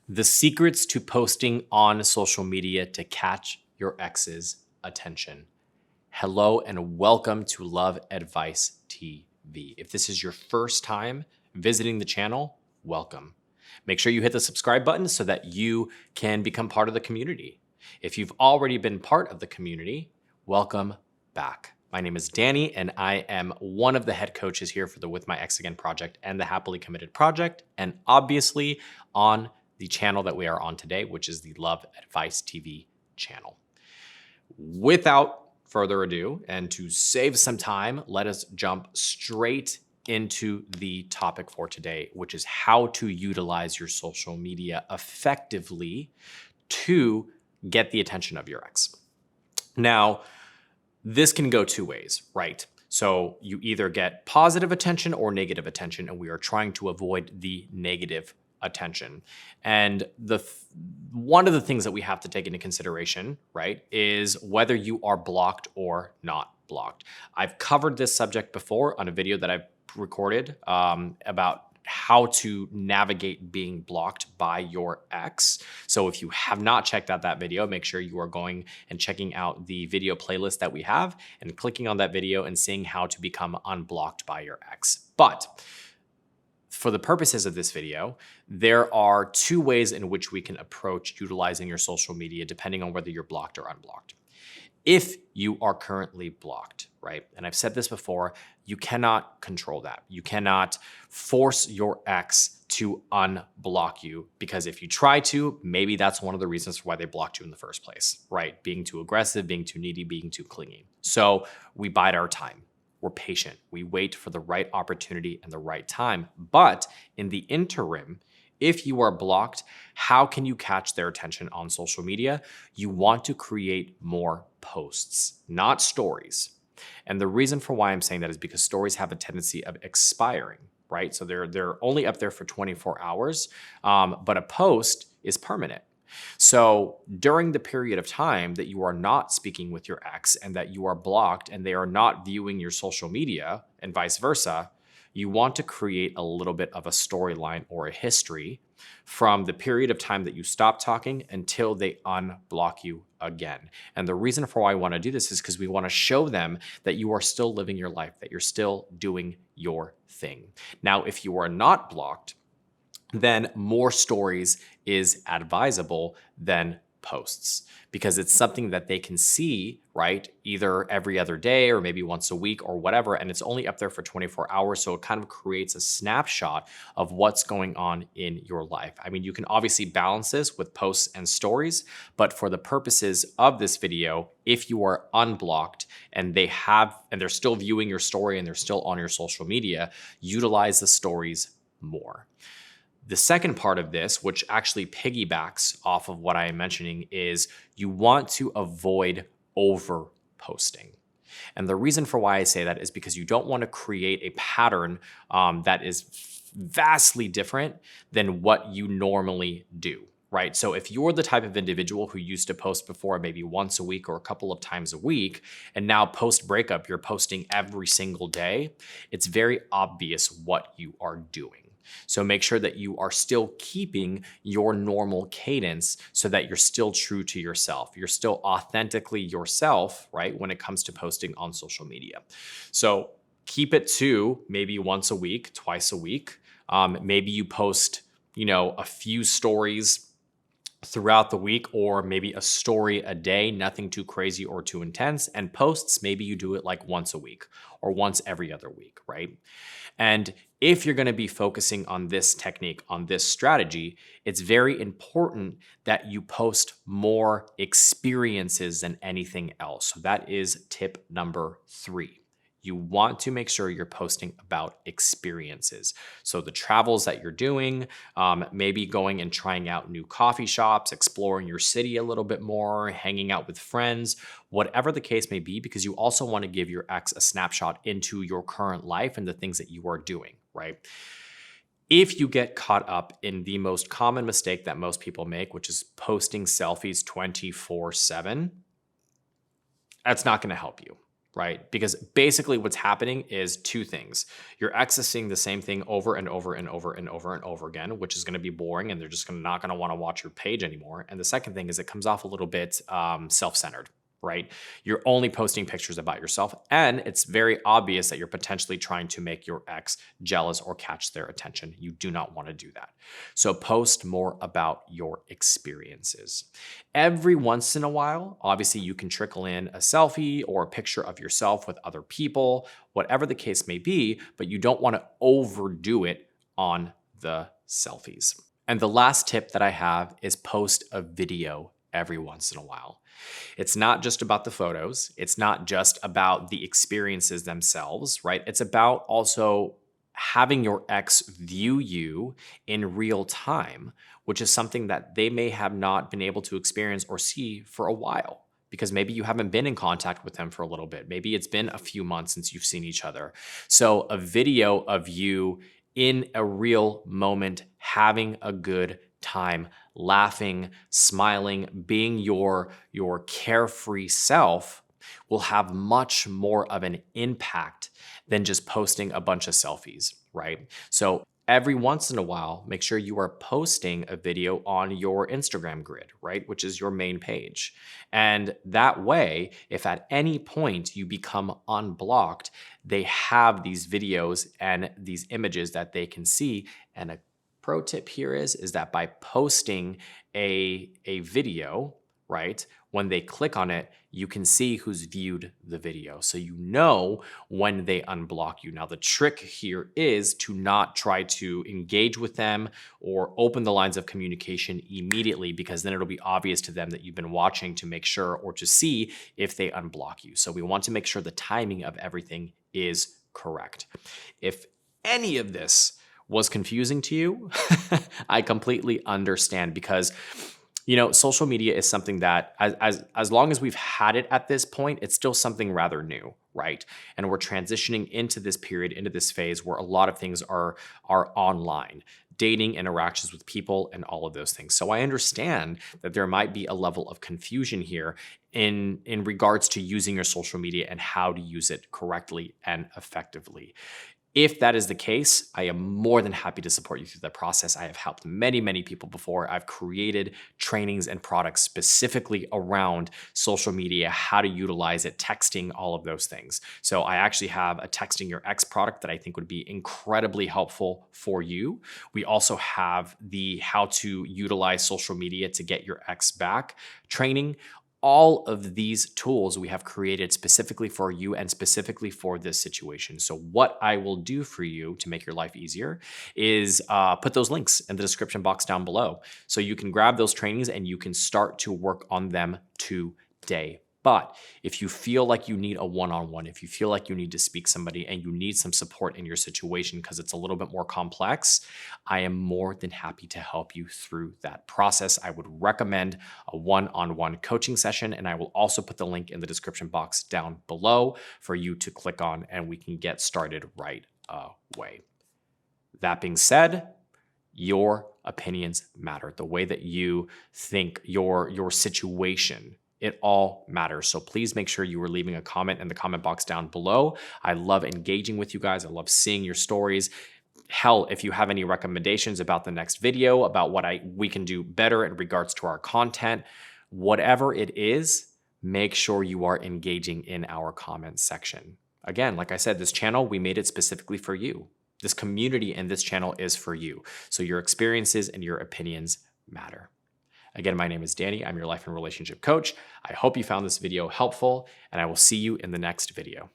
The secrets to posting on social media to catch your ex's attention. Hello and welcome to Love Advice TV. If this is your first time visiting the channel, welcome. Make sure you hit the subscribe button so that you can become part of the community. If you've already been part of the community, welcome back. My name is Danny and I am one of the head coaches here for the With My Ex Again project and the Happily Committed project, and obviously on the channel that we are on today, which is the Love Advice TV channel. Without further ado, and to save some time, let us jump straight into the topic for today, which is how to utilize your social media effectively to get the attention of your ex. Now, this can go two ways, right? So you either get positive attention or negative attention, and we are trying to avoid the negative attention. And one of the things that we have to take into consideration, right, is whether you are blocked or not blocked. I've covered this subject before on a video that I've recorded about how to navigate being blocked by your ex. So if you have not checked out that video, make sure you are going and checking out the video playlist that we have and clicking on that video and seeing how to become unblocked by your ex. But for the purposes of this video, there are two ways in which we can approach utilizing your social media depending on whether you're blocked or unblocked. If you are currently blocked, right? And I've said this before, you cannot control that. You cannot force your ex to unblock you, because if you try to, maybe that's one of the reasons why they blocked you in the first place, right? Being too aggressive, being too needy, being too clingy. So we bide our time. We're patient. We wait for the right opportunity and the right time. But in the interim, if you are blocked, how can you catch their attention on social media? You want to create more posts, not stories. And the reason for why I'm saying that is because stories have a tendency of expiring, right? So they're only up there for 24 hours, but a post is permanent. So during the period of time that you are not speaking with your ex and that you are blocked and they are not viewing your social media and vice versa, you want to create a little bit of a storyline or a history from the period of time that you stop talking until they unblock you again. And the reason for why I want to do this is because we want to show them that you are still living your life, that you're still doing your thing. Now, if you are not blocked, then more stories is advisable than posts, because it's something that they can see, right? Either every other day or maybe once a week or whatever. And it's only up there for 24 hours. So it kind of creates a snapshot of what's going on in your life. I mean, you can obviously balance this with posts and stories, but for the purposes of this video, if you are unblocked and they're still viewing your story and they're still on your social media, utilize the stories more. The second part of this, which actually piggybacks off of what I am mentioning, is you want to avoid over posting. And the reason for why I say that is because you don't want to create a pattern that is vastly different than what you normally do, right? So if you're the type of individual who used to post before maybe once a week or a couple of times a week, and now post breakup, you're posting every single day, it's very obvious what you are doing. So make sure that you are still keeping your normal cadence so that you're still true to yourself. You're still authentically yourself, right, when it comes to posting on social media. So keep it to maybe once a week, twice a week. Maybe you post, a few stories throughout the week, or maybe a story a day, nothing too crazy or too intense. And posts, maybe you do it like once a week or once every other week, right? And if you're going to be focusing on this technique, on this strategy, it's very important that you post more experiences than anything else. So that is tip number 3. You want to make sure you're posting about experiences. So the travels that you're doing, maybe going and trying out new coffee shops, exploring your city a little bit more, hanging out with friends, whatever the case may be, because you also want to give your ex a snapshot into your current life and the things that you are doing, right? If you get caught up in the most common mistake that most people make, which is posting selfies 24/7, that's not going to help you. right? Because basically what's happening is two things. Your ex is seeing the same thing over and over and over and over and over again, which is going to be boring, and they're just not going to want to watch your page anymore. And the second thing is it comes off a little bit self-centered, right? You're only posting pictures about yourself, and it's very obvious that you're potentially trying to make your ex jealous or catch their attention. You do not want to do that. So post more about your experiences. Every once in a while, obviously you can trickle in a selfie or a picture of yourself with other people, whatever the case may be, but you don't want to overdo it on the selfies. And the last tip that I have is post a video every once in a while. It's not just about the photos. It's not just about the experiences themselves, right? It's about also having your ex view you in real time, which is something that they may have not been able to experience or see for a while, because maybe you haven't been in contact with them for a little bit. Maybe it's been a few months since you've seen each other. So a video of you in a real moment, having a good time, laughing, smiling, being your carefree self will have much more of an impact than just posting a bunch of selfies, right? So every once in a while, make sure you are posting a video on your Instagram grid, right? Which is your main page. And that way, if at any point you become unblocked, they have these videos and these images that they can see. And a pro tip here is that by posting a video, right, when they click on it, you can see who's viewed the video. So you know when they unblock you. Now, the trick here is to not try to engage with them or open the lines of communication immediately, because then it'll be obvious to them that you've been watching to make sure, or to see if they unblock you. So we want to make sure the timing of everything is correct. If any of this was confusing to you, I completely understand, because social media is something that as long as we've had it at this point, it's still something rather new, right? And we're transitioning into this period, into this phase where a lot of things are online, dating, interactions with people, and all of those things. So I understand that there might be a level of confusion here in regards to using your social media and how to use it correctly and effectively. If that is the case, I am more than happy to support you through that process. I have helped many, many people before. I've created trainings and products specifically around social media, how to utilize it, texting, all of those things. So I actually have a Texting Your Ex product that I think would be incredibly helpful for you. We also have the How to Utilize Social Media to Get Your Ex Back training. All of these tools we have created specifically for you and specifically for this situation. So what I will do for you to make your life easier is put those links in the description box down below. So you can grab those trainings and you can start to work on them today. But if you feel like you need a one-on-one, if you feel like you need to speak to somebody and you need some support in your situation because it's a little bit more complex, I am more than happy to help you through that process. I would recommend a one-on-one coaching session, and I will also put the link in the description box down below for you to click on, and we can get started right away. That being said, your opinions matter. The way that you think, your situation, it all matters. So please make sure you are leaving a comment in the comment box down below. I love engaging with you guys. I love seeing your stories. Hell, if you have any recommendations about the next video, about what we can do better in regards to our content, whatever it is, make sure you are engaging in our comment section. Again, like I said, this channel, we made it specifically for you. This community and this channel is for you. So your experiences and your opinions matter. Again, my name is Danny. I'm your life and relationship coach. I hope you found this video helpful, and I will see you in the next video.